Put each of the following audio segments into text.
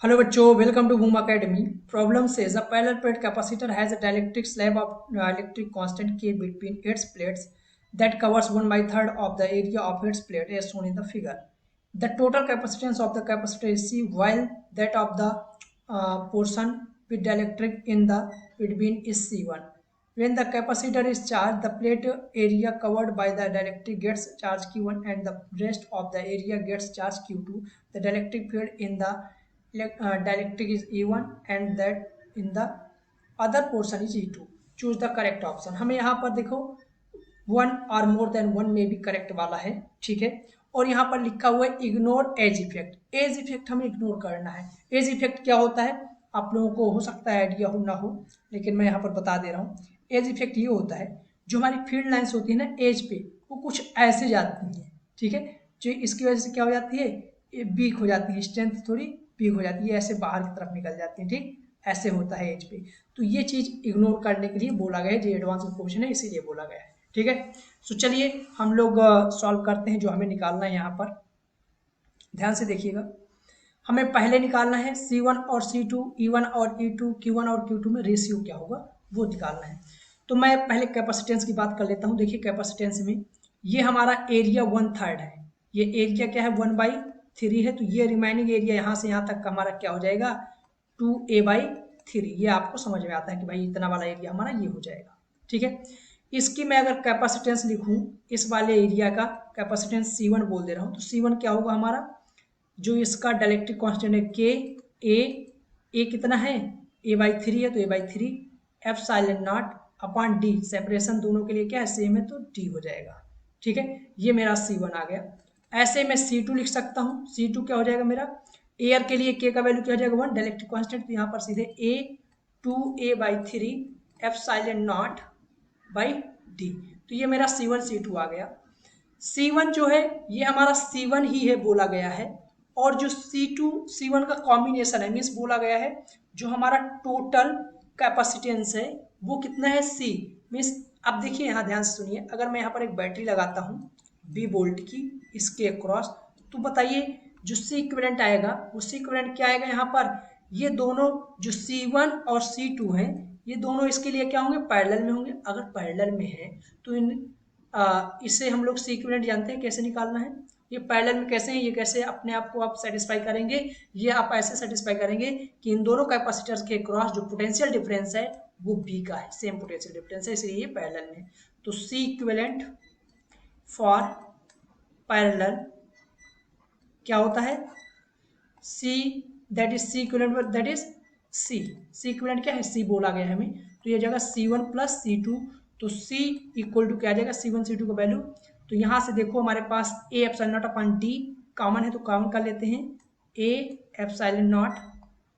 Hello बच्चों, welcome to Boom academy. Problem says a parallel plate capacitor has a dielectric slab of electric constant K between its plates that covers 1/3 of the area of its plate as shown in the figure. The total capacitance of the capacitor is C, while that of the portion with dielectric in the between is C1. When the capacitor is charged, the plate area covered by the dielectric gets charge Q1 and the rest of the area gets charge Q2. The dielectric field in the dielectric is E1 and that in the other portion is E2. Choose the correct option. हमें यहाँ पर देखो one और more than one में भी correct वाला है, ठीक है। और यहाँ पर लिखा हुआ है ignore edge effect. Edge effect हमें इग्नोर करना है। एज इफेक्ट क्या होता है आप लोगों को हो सकता है आइडिया हो ना हो, लेकिन मैं यहाँ पर बता दे रहा हूँ। एज इफेक्ट ये होता है जो हमारी फील्ड लाइन्स होती है ना एज पे, वो कुछ ऐसे जाती हैं, ठीक है। जो इसकी वजह से क्या हो जाती है, ये वीक हो जाती है, स्ट्रेंथ थोड़ी वीक हो जाती है, ऐसे बाहर की तरफ निकल जाती है, ठीक। ऐसे होता है एज पे। तो ये चीज इग्नोर करने के लिए बोला गया है, जो एडवांस क्वेश्चन है इसीलिए बोला गया है, ठीक है। सो चलिए हम लोग सॉल्व करते हैं जो हमें निकालना है। यहाँ पर ध्यान से देखिएगा, हमें पहले निकालना है C1 और C2, E1 और E2, Q1 और Q2 में रेशियो क्या होगा वो निकालना है। तो मैं पहले कैपेसिटेंस की बात कर लेता हूँ। देखिए कैपेसिटेंस में ये हमारा एरिया 1/3 है, ये एरिया क्या है 1/3 है, तो ये रिमाइनिंग एरिया यहाँ से यहाँ तक का हमारा क्या हो जाएगा 2A/3। ये आपको समझ में आता है कि भाई इतना वाला एरिया हमारा ये हो जाएगा, ठीक है। इसकी मैं अगर कैपेसिटेंस लिखूं, इस वाले एरिया का कैपेसिटेंस C1 बोल दे रहा हूँ, तो C1 क्या होगा हमारा, जो इसका डायलेक्ट्रिक कांस्टेंट है के ए कितना है A/3 है, तो A/3 epsilon not upon D, separation दोनों के लिए क्या है सेम है, तो डी हो जाएगा, ठीक है। ये मेरा C1 आ गया। ऐसे मैं C2 लिख सकता हूँ। C2 क्या हो जाएगा मेरा, एयर के लिए के का वैल्यू क्या हो जाएगा 1, डायलेक्ट्रिक कांस्टेंट, तो यहाँ पर सीधे A/3 epsilon not by D. तो ये मेरा C1 C2 आ गया। C1 जो है ये हमारा C1 ही है बोला गया है, और जो C2 C1 का कॉम्बिनेशन है, मीन्स बोला गया है जो हमारा टोटल कैपेसिटेंस है वो कितना है C, मीन्स अब देखिए यहाँ ध्यान से सुनिए, अगर मैं यहाँ पर एक बैटरी लगाता हूँ 20 वोल्ट की इसके अक्रॉस, तो बताइए जो C इक्विवेलेंट आएगा वो C इक्विवेलेंट क्या आएगा यहाँ पर, ये दोनों जो C1 और C2 हैं ये दोनों इसके लिए क्या होंगे पैरेलल में होंगे। अगर पैरेलल में है तो इससे हम लोग C इक्विवेलेंट जानते हैं कैसे निकालना है। ये पैरेलल में कैसे है, ये कैसे अपने आप को आप सेटिस्फाई करेंगे, ये आप ऐसे सेटिस्फाई करेंगे कि इन दोनों कैपेसिटर्स के क्रॉस जो पोटेंशियल डिफरेंस है वो बी का है, सेम पोटेंशियल डिफरेंस है, इसलिए ये पैरेलल में। तो C इक्विवेलेंट फॉर पैरेलल क्या होता है, C that is C equivalent that is C equivalent क्या है C बोला गया है हमें, तो ये जगह C1 प्लस C2, तो C इक्वल टू क्या आ जाएगा C1 C2 का वैल्यू। तो यहाँ से देखो हमारे पास A epsilon not upon D common है, तो कॉमन कर लेते हैं A epsilon not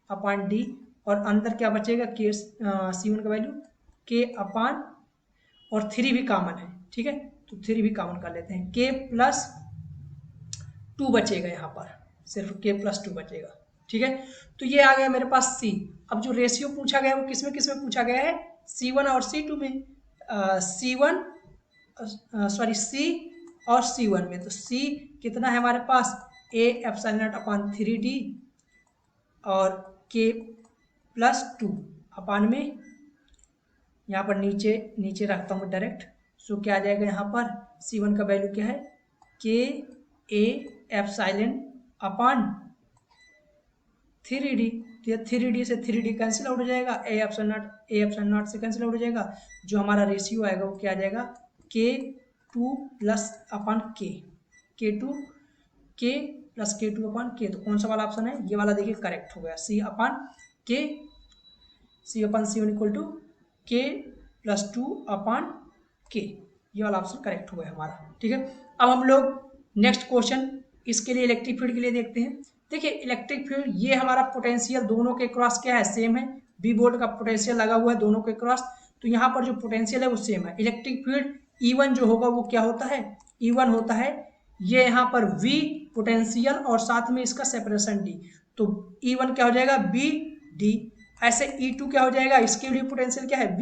upon D, और अंदर क्या बचेगा के C1 का वैल्यू K अपॉन, और 3 भी कॉमन है, ठीक है, तो 3 भी कॉमन कर लेते हैं, K प्लस 2 बचेगा, यहाँ पर सिर्फ K प्लस 2 बचेगा, ठीक है। तो ये आ गया मेरे पास C। अब जो रेशियो पूछा गया है वो किस में पूछा गया है, C1 और C2 में, C1 सॉरी C और C1 में। तो C कितना है हमारे पास A epsilon not upon 3D और K प्लस 2 अपॉन में, यहाँ पर नीचे नीचे रखता हूँ डायरेक्ट, सो क्या आ जाएगा यहाँ पर C1 का वैल्यू क्या है K A epsilon upon 3D, तो 3D से 3D कैंसिल आउट हो जाएगा, A एप्सिलॉन नॉट से कैंसिल आउट हो जाएगा, जो हमारा रेशियो आएगा वो क्या आ जाएगा K2 plus upon K2 K plus K2 upon K। तो कौन सा वाला ऑप्शन है, ये वाला देखिए करेक्ट हो गया, C upon C1 equal to K plus 2 upon K, ये वाला ऑप्शन करेक्ट हो गया हमारा, ठीक है। अब हम लोग नेक्स्ट क्वेश्चन इसके लिए इलेक्ट्रिक फील्ड के लिए देखते हैं। देखिए इलेक्ट्रिक फील्ड ये हमारा पोटेंशियल दोनों के क्रॉस क्या है सेम है, बी वोल्ट का पोटेंशियल लगा हुआ है दोनों के क्रॉस, तो यहाँ पर जो पोटेंशियल है वो सेम है। इलेक्ट्रिक फील्ड E1 जो होगा वो क्या होता है, E1 होता है ये यहाँ पर V पोटेंशियल और साथ में इसका सेपरेशन D, तो E1 क्या हो जाएगा B D। ऐसे E2 क्या हो जाएगा, इसके लिए पोटेंशियल क्या है V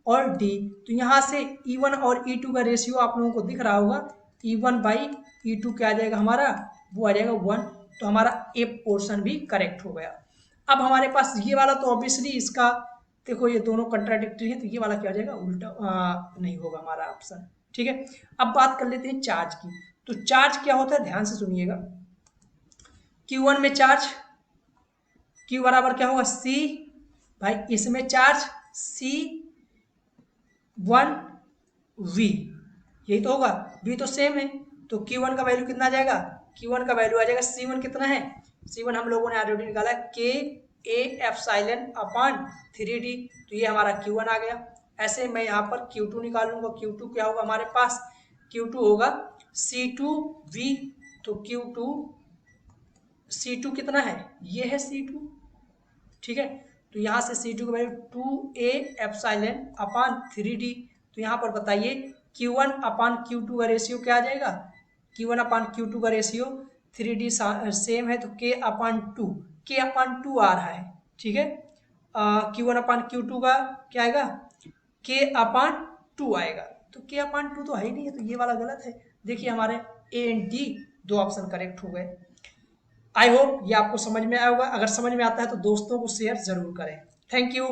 और D, तो यहाँ से E1 और E2 का रेशियो आप लोगों को दिख रहा होगा, E1/E2 क्या आ जाएगा हमारा, वो आ जाएगा 1, तो हमारा ए पोर्शन भी करेक्ट हो गया। अब हमारे पास ये वाला तो ऑब्वियसली इसका, देखो ये दोनों कंट्राडिक्टरी है, तो ये वाला क्या हो जाएगा, उल्टा नहीं होगा हमारा ऑप्शन। ठीक है, अब बात कर लेते हैं चार्ज की। तो चार्ज क्या होता है, ध्यान से सुनिएगा। Q1 में चार्ज, Q बराबर क्या होगा, C, भाई इसमें चार्ज C1V, यही तो होगा, V तो सेम है, तो Q1 का वैल्यू कितना आ जाएगा, Q1 का वैल्यू आ जाएगा C1 कितना है, C1 हम लोगों ने ऑलरेडी निकाला K A epsilon upon 3D, तो ये हमारा Q1 आ गया। ऐसे मैं यहाँ पर Q2 निकालूंगा, Q2 क्या होगा हमारे पास, Q2 होगा C2V, तो C2 कितना है, ये है C2। ठीक है, तो यहाँ से C2 का value 2A epsilon upon 3D, तो यहाँ पर बताइए Q1 अपॉन Q2 का रेशियो क्या आ जाएगा, Q1 अपॉन Q2 का रेशियो 3D सेम है, तो K अपॉन 2, K अपॉन 2 आ रहा है। ठीक है, Q1 अपॉन Q2 का क्या आएगा, K अपॉन 2 आएगा, तो K अपॉन 2 तो है ही नहीं है, तो ये वाला गलत है। देखिए हमारे A एंड D दो ऑप्शन करेक्ट हो गए। आई होप ये आपको समझ में आया होगा, अगर समझ में आता है तो दोस्तों को शेयर जरूर करें। Thank you.